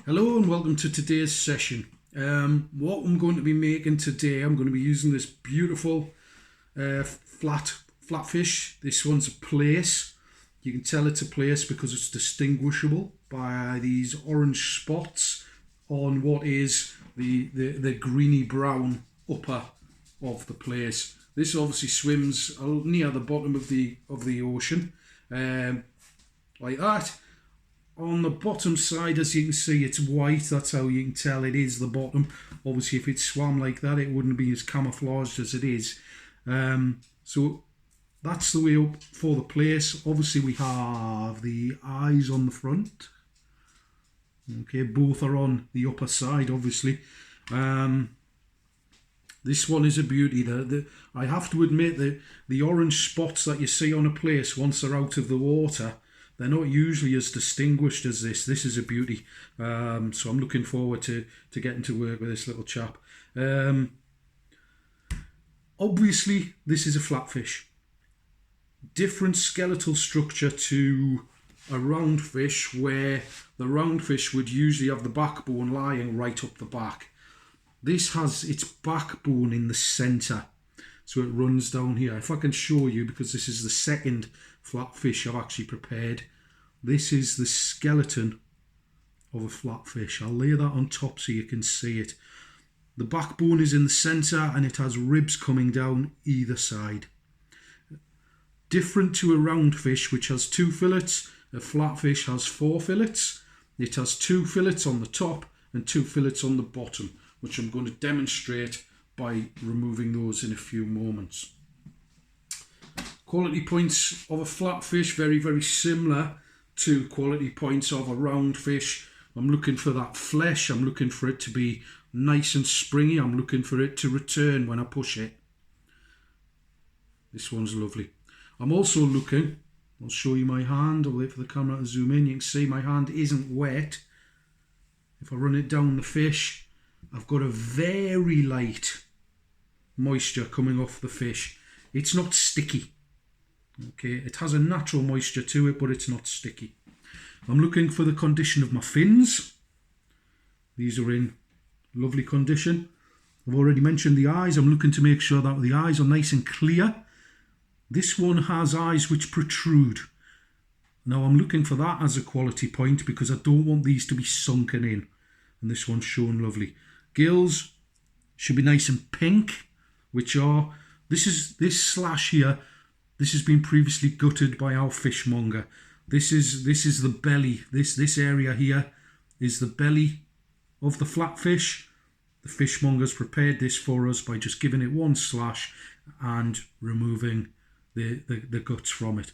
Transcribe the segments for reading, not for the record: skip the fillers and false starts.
Hello and welcome to today's session. What I'm going to be making today, I'm going to be using this beautiful flatfish. This one's a plaice. You can tell it's a plaice because it's distinguishable by these orange spots on what is the greeny brown upper of the plaice. This obviously swims near the bottom of the ocean, like that. On the bottom side, as you can see, it's white. That's how you can tell it is the bottom. Obviously, if it swam like that, it wouldn't be as camouflaged as it is. So that's the way up for the plaice. Obviously, we have the eyes on the front. Okay, both are on the upper side, obviously. This one is a beauty. I have to admit that the orange spots that you see on a plaice once they're out of the water, they're not usually as distinguished as this. This is a beauty. So I'm looking forward to getting to work with this little chap. Obviously, this is a flatfish. Different skeletal structure to a roundfish, where the roundfish would usually have the backbone lying right up the back. This has its backbone in the centre. So it runs down here. If I can show you, because this is the second flatfish I've actually prepared. This is the skeleton of a flatfish. I'll lay that on top so you can see it. The backbone is in the centre and it has ribs coming down either side. Different to a roundfish, which has 2 fillets, a flatfish has 4 fillets. It has 2 fillets on the top and 2 fillets on the bottom, which I'm going to demonstrate by removing those in a few moments. Quality points of a flatfish, very, very similar to quality points of a roundfish. I'm looking for that flesh. I'm looking for it to be nice and springy. I'm looking for it to return when I push it. This one's lovely. I'm also looking, I'll show you my hand. I'll wait for the camera to zoom in. You can see my hand isn't wet. If I run it down the fish, I've got a very light moisture coming off the fish. It's not sticky. Okay, it has a natural moisture to it, but it's not sticky. I'm looking for the condition of my fins. These are in lovely condition. I've already mentioned the eyes. I'm looking to make sure that the eyes are nice and clear. This one has eyes which protrude. Now I'm looking for that as a quality point because I don't want these to be sunken in. And this one's shown lovely. Gills should be nice and pink, which are, this slash here, this has been previously gutted by our fishmonger. This is the belly. This area here is the belly of the flatfish. The fishmonger's prepared this for us by just giving it one slash and removing the guts from it.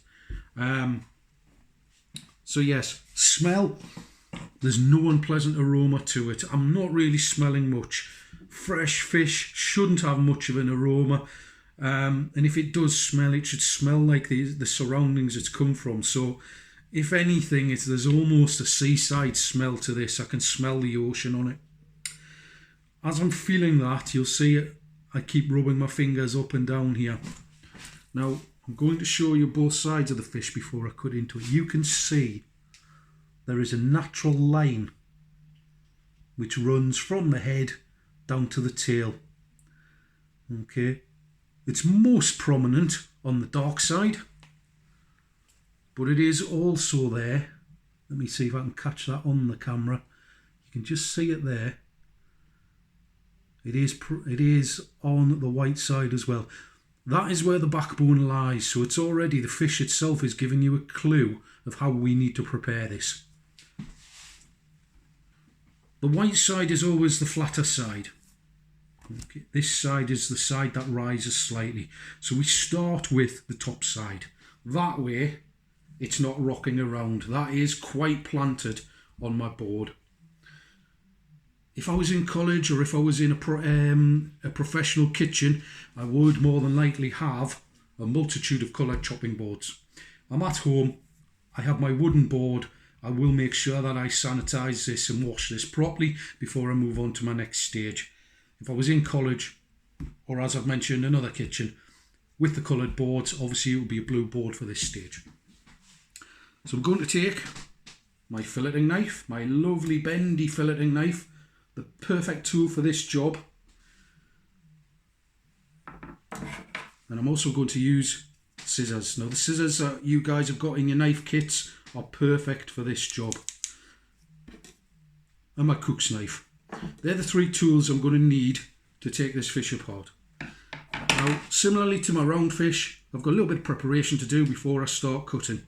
So yes, smell. There's no unpleasant aroma to it. I'm not really smelling much. Fresh fish shouldn't have much of an aroma. And if it does smell, it should smell like the surroundings it's come from. So if anything, there's almost a seaside smell to this. I can smell the ocean on it. As I'm feeling that, you'll see it. I keep rubbing my fingers up and down here. Now, I'm going to show you both sides of the fish before I cut into it. You can see there is a natural line which runs from the head down to the tail. Okay. It's most prominent on the dark side, but it is also there. Let me see if I can catch that on the camera. You can just see it there. It is on the white side as well. That is where the backbone lies, so it's already, the fish itself is giving you a clue of how we need to prepare this. The white side is always the flatter side. Okay. This side is the side that rises slightly. So we start with the top side. That way, it's not rocking around. That is quite planted on my board. If I was in college or if I was in a professional kitchen, I would more than likely have a multitude of coloured chopping boards. I'm at home. I have my wooden board. I will make sure that I sanitise this and wash this properly before I move on to my next stage. If I was in college, or as I've mentioned, another kitchen, with the coloured boards, obviously it would be a blue board for this stage. So I'm going to take my filleting knife, my lovely bendy filleting knife, the perfect tool for this job. And I'm also going to use scissors. Now the scissors that you guys have got in your knife kits are perfect for this job. And my cook's knife. They're the three tools I'm going to need to take this fish apart. Now, similarly to my round fish, I've got a little bit of preparation to do before I start cutting.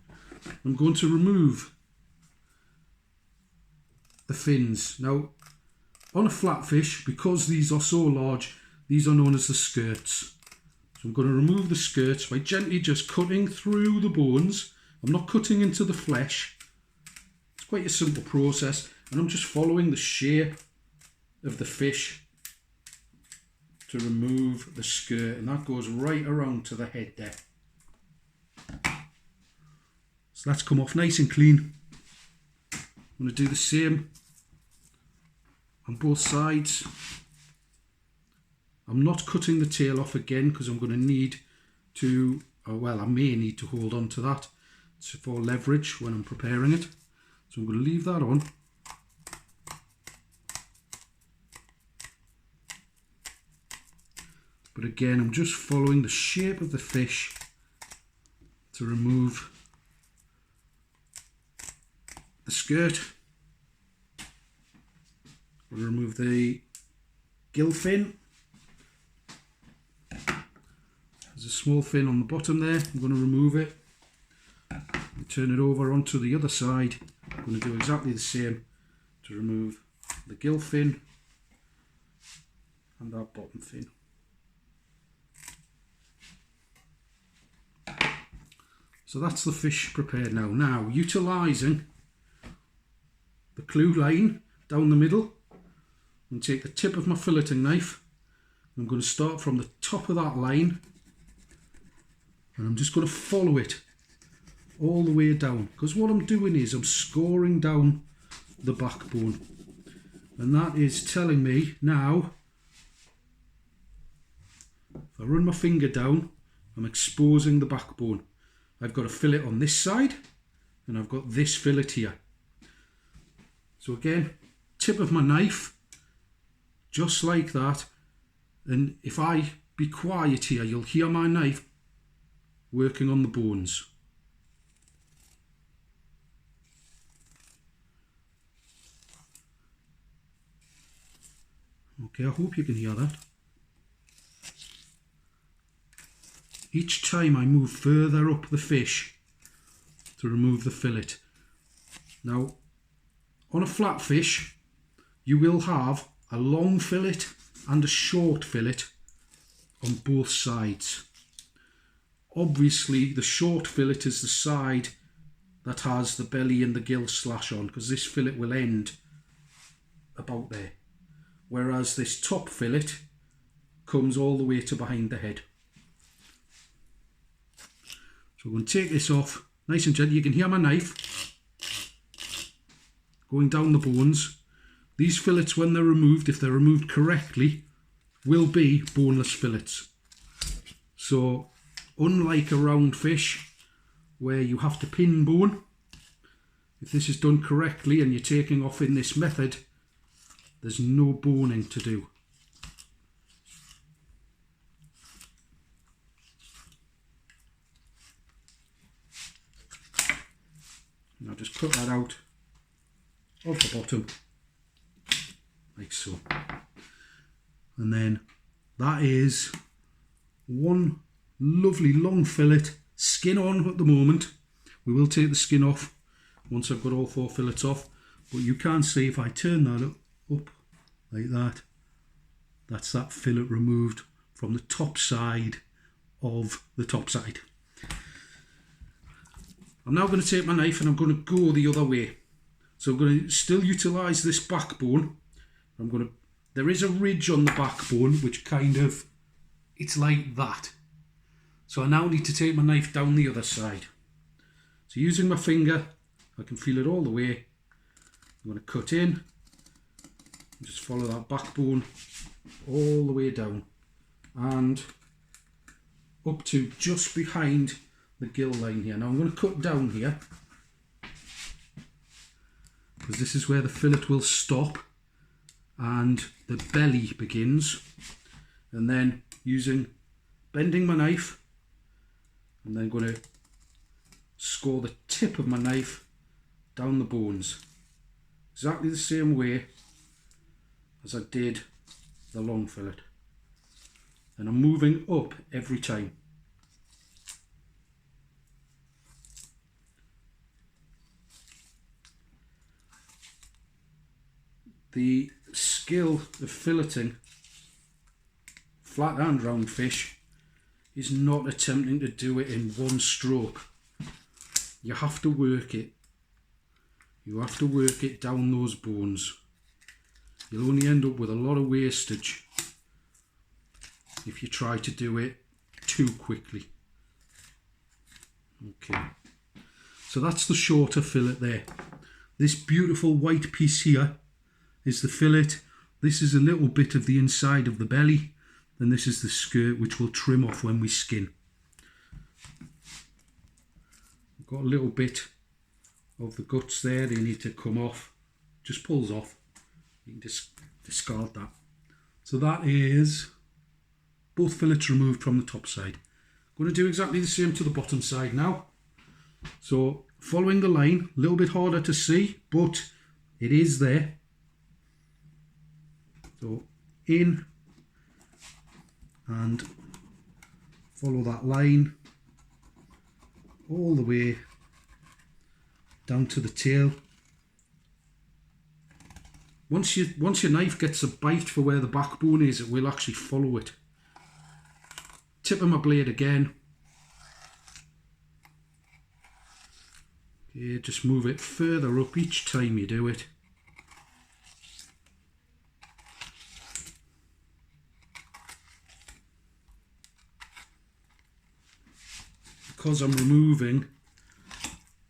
I'm going to remove the fins. Now, on a flat fish, because these are so large, these are known as the skirts. So I'm going to remove the skirts by gently just cutting through the bones. I'm not cutting into the flesh. It's quite a simple process, and I'm just following the shape of the fish to remove the skirt, and that goes right around to the head there. So that's come off nice and clean. I'm going to do the same on both sides. I'm not cutting the tail off again because I'm going to need to, I may need to hold on to that for leverage when I'm preparing it. So I'm going to leave that on. But again, I'm just following the shape of the fish to remove the skirt. We'll remove the gill fin. There's a small fin on the bottom there. I'm going to remove it. Turn it over onto the other side. I'm going to do exactly the same to remove the gill fin and that bottom fin. So that's the fish prepared now. Now, utilising the clue line down the middle, I'm going to take the tip of my filleting knife. I'm going to start from the top of that line, and I'm just going to follow it all the way down, because what I'm doing is I'm scoring down the backbone, and that is telling me now, if I run my finger down, I'm exposing the backbone. I've got a fillet on this side, and I've got this fillet here. So again, tip of my knife, just like that. And if I be quiet here, you'll hear my knife working on the bones. Okay, I hope you can hear that. Each time I move further up the fish to remove the fillet. Now, on a flat fish, you will have a long fillet and a short fillet on both sides. Obviously, the short fillet is the side that has the belly and the gill slash on, because this fillet will end about there. Whereas this top fillet comes all the way to behind the head. So we're going to take this off nice and gently. You can hear my knife going down the bones. These fillets, when they're removed, if they're removed correctly, will be boneless fillets. So unlike a round fish where you have to pin bone, if this is done correctly and you're taking off in this method, there's no boning to do. Now just cut that out of the bottom, like so. And then that is one lovely long fillet, skin on at the moment. We will take the skin off once I've got all 4 fillets off, but you can see if I turn that up like that, that's that fillet removed from the top side of the top side. I'm now going to take my knife and I'm going to go the other way. So I'm going to still utilise this backbone. There is a ridge on the backbone which kind of, it's like that. So I now need to take my knife down the other side. So using my finger, I can feel it all the way. I'm going to cut in, and just follow that backbone all the way down and up to just behind the gill line here. Now I'm going to cut down here because this is where the fillet will stop and the belly begins. And then bending my knife, and then going to score the tip of my knife down the bones, exactly the same way as I did the long fillet. And I'm moving up every time. The skill of filleting flat and round fish is not attempting to do it in one stroke. You have to work it. You have to work it down those bones. You'll only end up with a lot of wastage if you try to do it too quickly. Okay, so that's the shorter fillet there. This beautiful white piece here is the fillet. This is a little bit of the inside of the belly, and this is the skirt, which we'll trim off when we skin. We've got a little bit of the guts there, they need to come off. Just pulls off. You can just discard that. So that is both fillets removed from the top side. I'm going to do exactly the same to the bottom side now. So following the line, a little bit harder to see, but it is there. So in and follow that line all the way down to the tail. Once your knife gets a bite for where the backbone is, it will actually follow it. Tip of my blade again. Okay, just move it further up each time you do it. Because I'm removing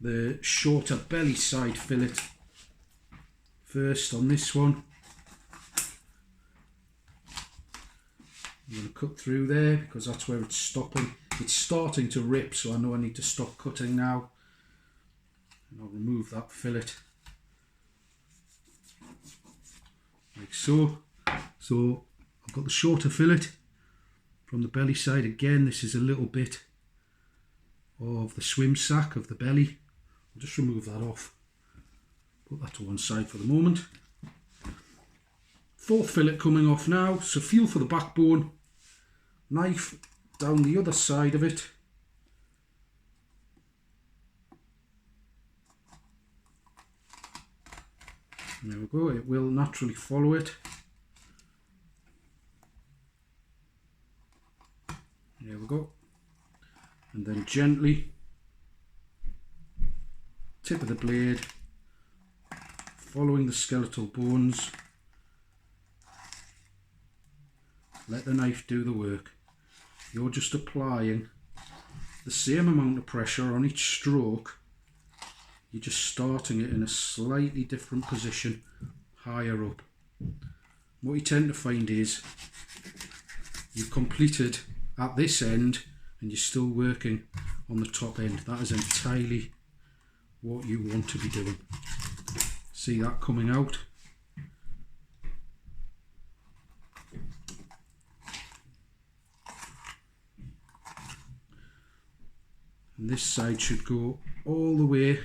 the shorter belly side fillet first on this one, I'm going to cut through there because that's where it's stopping. It's starting to rip, so I know I need to stop cutting now. And I'll remove that fillet like so. So I've got the shorter fillet from the belly side. Again, this is a little bit of the swim sack of the belly. I'll just remove that off. Put that to one side for the moment. Fourth fillet coming off now, so feel for the backbone. Knife down the other side of it. There we go, it will naturally follow it. There we go. And then gently, tip of the blade, following the skeletal bones. Let the knife do the work. You're just applying the same amount of pressure on each stroke. You're just starting it in a slightly different position, higher up. What you tend to find is you've completed at this end and you're still working on the top end. That is entirely what you want to be doing. See that coming out? And this side should go all the way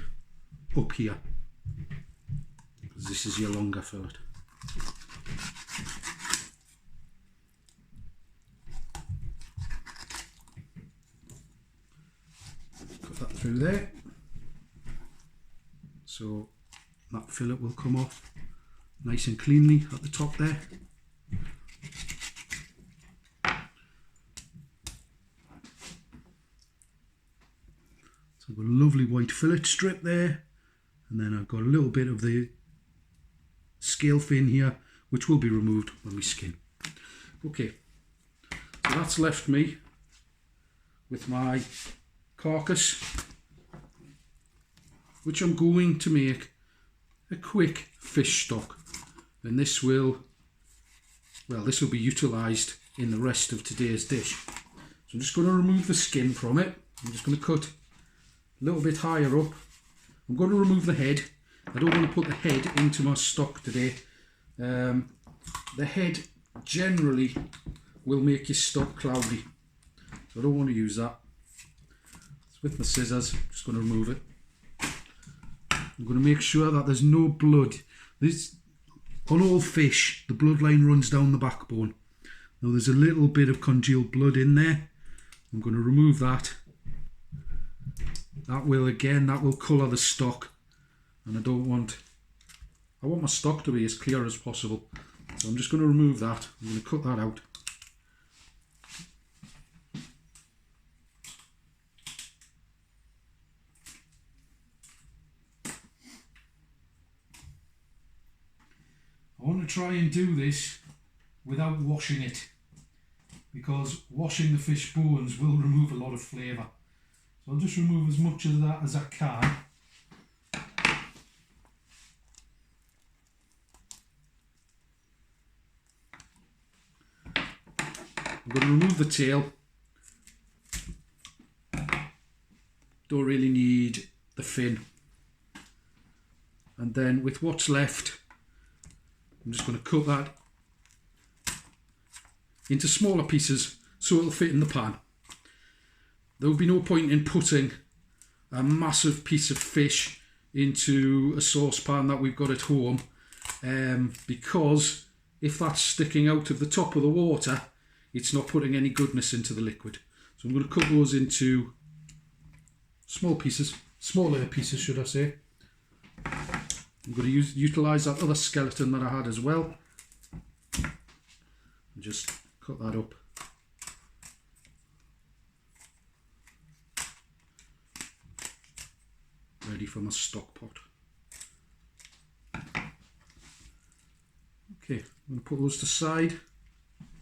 up here, because this is your longer fillet. Cut that through there, so that fillet will come off nice and cleanly at the top there. So I've got a lovely white fillet strip there, and then I've got a little bit of the scale fin here, which will be removed when we skin. Okay, so that's left me with my carcass, which I'm going to make a quick fish stock, and this will be utilised in the rest of today's dish. So I'm just going to remove the skin from it. I'm just going to cut a little bit higher up. I'm going to remove the head I don't want to put the head into my stock today. The head generally will make your stock cloudy, so I don't want to use that. So with my scissors, I'm just going to remove it. I'm going to make sure that there's no blood. On all fish, the bloodline runs down the backbone. Now there's a little bit of congealed blood in there. I'm going to remove that. That will colour the stock, and I want my stock to be as clear as possible. So I'm just going to remove that. I'm going to cut that out. I want to try and do this without washing it, because washing the fish bones will remove a lot of flavour. So I'll just remove as much of that as I can. I'm going to remove the tail. Don't really need the fin. And then with what's left, I'm just going to cut that into smaller pieces so it'll fit in the pan. There would be no point in putting a massive piece of fish into a saucepan that we've got at home, because if that's sticking out of the top of the water, it's not putting any goodness into the liquid. So I'm going to cut those into smaller pieces should I say. I'm going to utilise that other skeleton that I had as well, and just cut that up. Ready for my stock pot. Okay, I'm going to put those to side.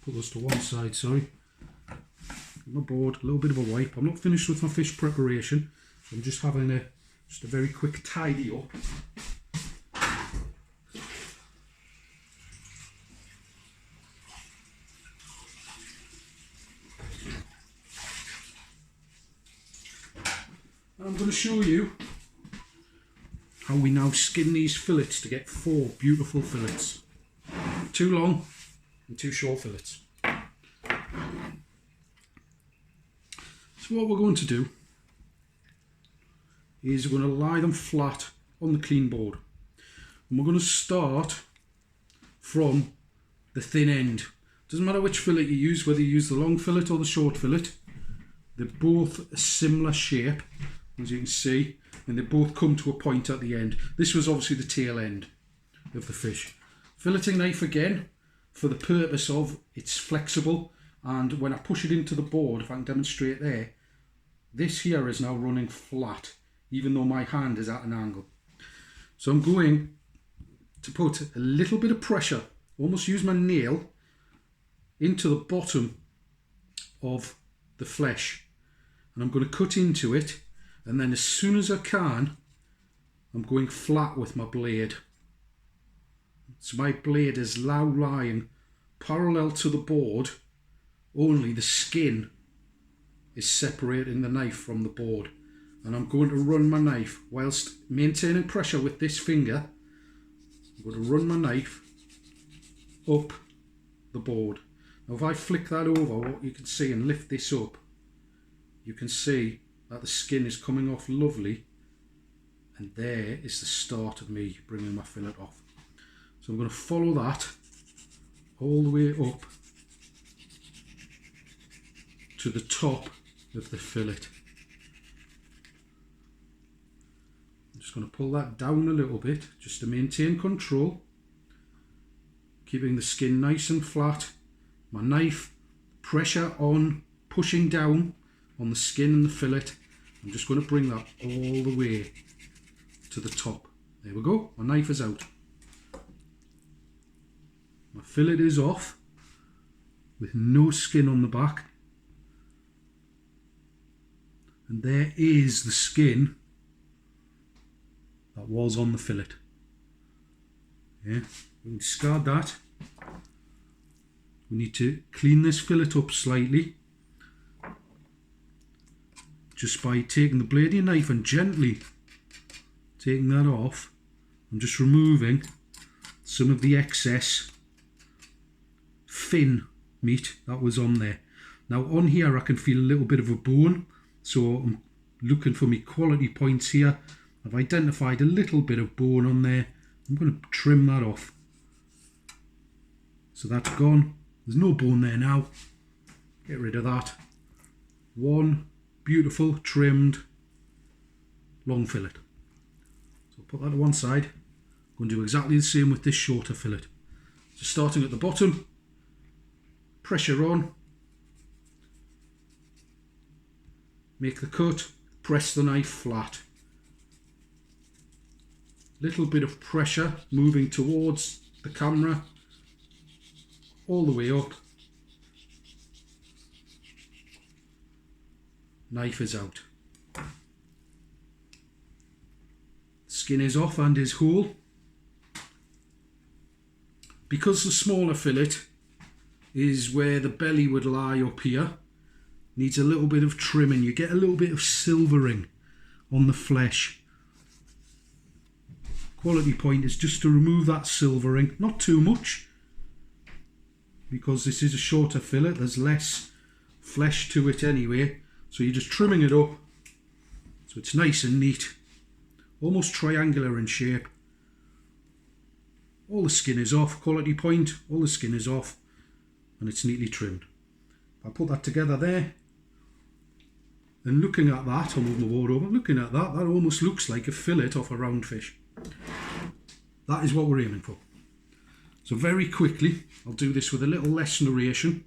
Put those to one side, sorry. My board, a little bit of a wipe. I'm not finished with my fish preparation. I'm just having a very quick tidy up. I'm going to show you how we now skin these fillets to get 4 beautiful fillets. 2 long and 2 short fillets. So what we're going to do is we're going to lie them flat on the clean board. And we're going to start from the thin end. Doesn't matter which fillet you use, whether you use the long fillet or the short fillet. They're both a similar shape, as you can see, and they both come to a point at the end. This was obviously the tail end of the fish. Filleting knife again, for the purpose of it's flexible, and when I push it into the board, if I can demonstrate there, this here is now running flat, even though my hand is at an angle. So I'm going to put a little bit of pressure, almost use my nail, into the bottom of the flesh, and I'm going to cut into it, and then as soon as I can, I'm going flat with my blade. So my blade is now lying parallel to the board, only the skin is separating the knife from the board. And I'm going to run my knife whilst maintaining pressure with this finger. I'm going to run my knife up the board. Now if I flick that over, what you can see, and lift this up, you can see that the skin is coming off lovely, and there is the start of me bringing my fillet off. So I'm going to follow that all the way up to the top of the fillet. I'm just going to pull that down a little bit just to maintain control, keeping the skin nice and flat. My knife, pressure on, pushing down on the skin and the fillet. I'm just going to bring that all the way to the top. There we go, my knife is out. My fillet is off with no skin on the back. And there is the skin that was on the fillet. Yeah, we can discard that. We need to clean this fillet up slightly, just by taking the blade of your knife and gently taking that off I'm just removing some of the excess fin meat that was on there. Now on here I can feel a little bit of a bone, so I'm looking for my quality points here. I've identified a little bit of bone on there. I'm going to trim that off. So that's gone. There's no bone there now. Get rid of that. One beautiful trimmed long fillet. So put that to one side. I'm going to do exactly the same with this shorter fillet. So starting at the bottom, pressure on, make the cut, press the knife flat. Little bit of pressure moving towards the camera, all the way up. Knife is out. Skin is off and is whole. Because the smaller fillet is where the belly would lie up here, needs a little bit of trimming. You get a little bit of silvering on the flesh. Quality point is just to remove that silvering, not too much, because this is a shorter fillet, there's less flesh to it anyway. So you're just trimming it up so it's nice and neat, almost triangular in shape. All the skin is off, quality point, all the skin is off, and it's neatly trimmed. If I put that together there, and looking at that, I'll move my board over, looking at that, that almost looks like a fillet off a round fish. That is what we're aiming for. So very quickly, I'll do this with a little less narration.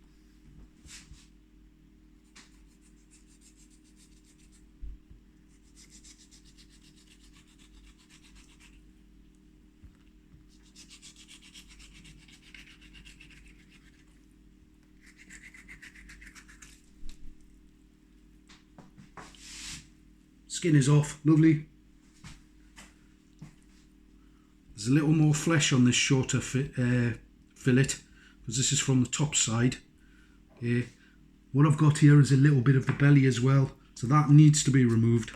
Skin is off, lovely. There's a little more flesh on this shorter fillet, because this is from the top side. What I've got here is a little bit of the belly as well, so that needs to be removed.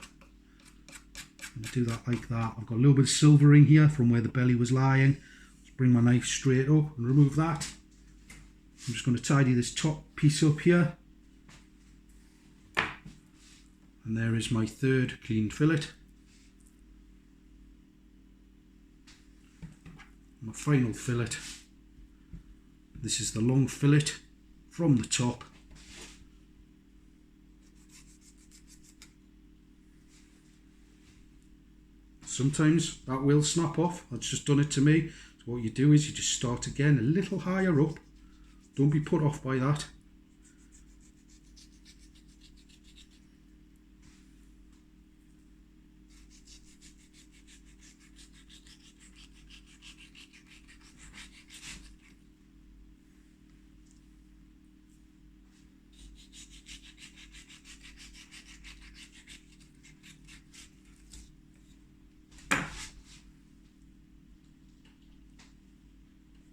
I'm going to do that like that. I've got a little bit of silvering here from where the belly was lying. Let's bring my knife straight up and remove that. I'm just going to tidy this top piece up here. And there is my third cleaned fillet. My final fillet. This is the long fillet from the top. Sometimes that will snap off. That's just done it to me. So what you do is you just start again a little higher up. Don't be put off by that.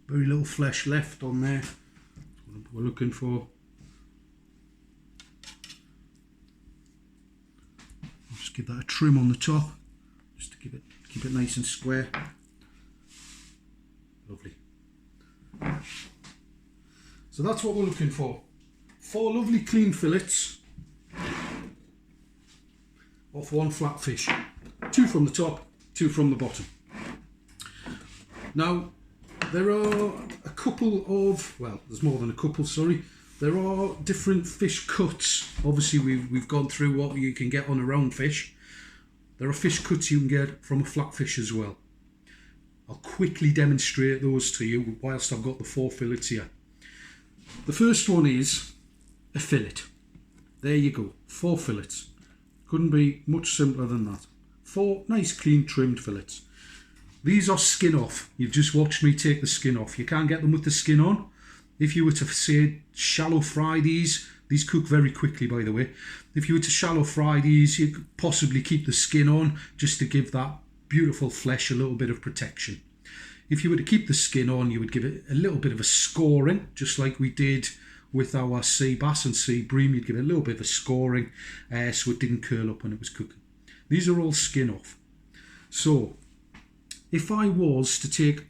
Very little flesh left on there. That's what we're looking for. I'll just give that a trim on the top, just to keep it nice and square. Lovely. So that's what we're looking for. 4 lovely clean fillets off one flat fish. 2 from the top, 2 from the bottom. Now, there are a couple of, well, there's more than a couple, sorry. There are different fish cuts. Obviously, we've gone through what you can get on a round fish. There are fish cuts you can get from a flat fish as well. I'll quickly demonstrate those to you whilst I've got the 4 fillets here. The first one is a fillet. There you go, 4 fillets. Couldn't be much simpler than that. 4 nice, clean, trimmed fillets. These are skin off. You've just watched me take the skin off. You can't get them with the skin on. If you were to, say, shallow fry these cook very quickly, by the way. If you were to shallow fry these, you could possibly keep the skin on just to give that beautiful flesh a little bit of protection. If you were to keep the skin on, you would give it a little bit of a scoring, just like we did with our sea bass and sea bream. You'd give it a little bit of a scoring so it didn't curl up when it was cooking. These are all skin off. So if I was to take,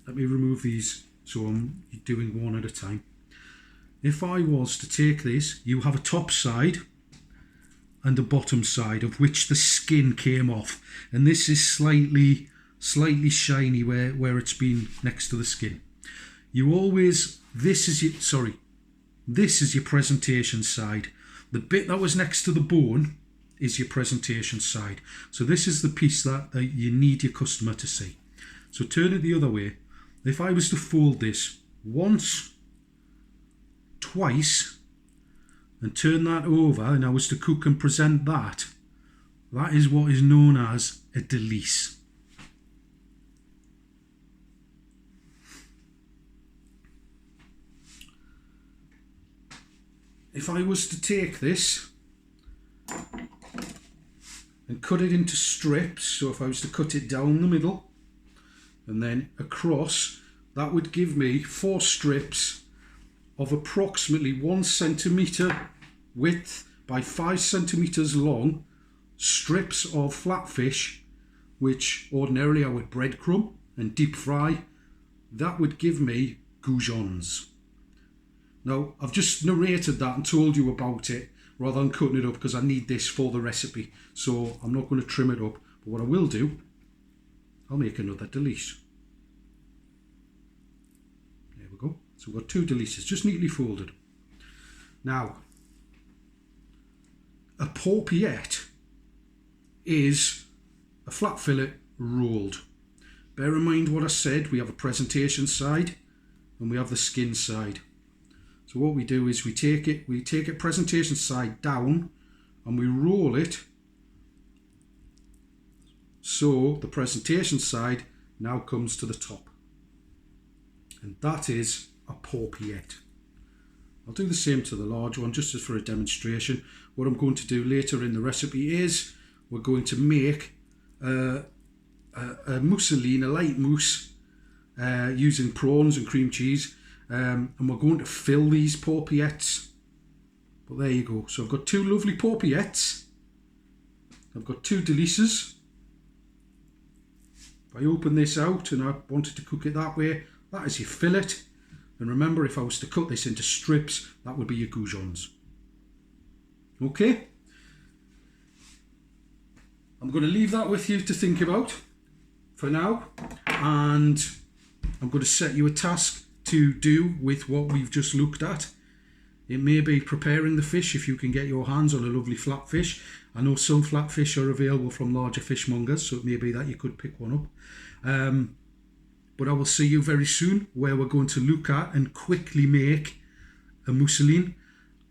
let me remove these so I'm doing one at a time. If I was to take this, you have a top side and a bottom side of which the skin came off, and this is slightly shiny where it's been next to the skin. You always, this is your presentation side. The bit that was next to the bone is your presentation side. So this is the piece that you need your customer to see. So turn it the other way. If I was to fold this once, twice, and turn that over, and I was to cook and present that, that is what is known as a delice. If I was to take this and cut it into strips, so if I was to cut it down the middle and then across, that would give me 4 strips of approximately 1 centimetre width by 5 centimetres long strips of flatfish, which ordinarily I would breadcrumb and deep fry. That would give me goujons. Now, I've just narrated that and told you about it rather than cutting it up because I need this for the recipe. So I'm not going to trim it up. But what I will do, I'll make another delice. There we go. So we've got 2 delices, just neatly folded. Now, a paupiette is a flat fillet rolled. Bear in mind what I said, we have a presentation side and we have the skin side. So what we do is we take it presentation side down and we roll it so the presentation side now comes to the top. And that is a paupiette. I'll do the same to the large one just as for a demonstration. What I'm going to do later in the recipe is we're going to make a mousseline, a light mousse, using prawns and cream cheese. And we're going to fill these paupiettes. But there you go. So I've got 2 lovely paupiettes. I've got 2 delices. If I open this out and I wanted to cook it that way, that is your fillet. And remember, if I was to cut this into strips, that would be your goujons. Okay? I'm going to leave that with you to think about for now. And I'm going to set you a task to do with what we've just looked at. It may be preparing the fish if you can get your hands on a lovely flat fish. I know some flat fish are available from larger fishmongers, so it may be that you could pick one up. But I will see you very soon where we're going to look at and quickly make a mousseline,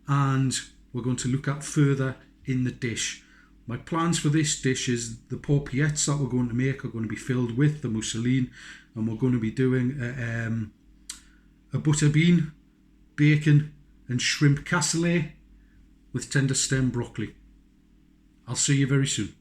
and we're going to look at further in the dish. My plans for this dish is the paupiettes that we're going to make are going to be filled with the mousseline, and we're going to be doing a butter bean, bacon and shrimp cassoulet with tender stem broccoli. I'll see you very soon.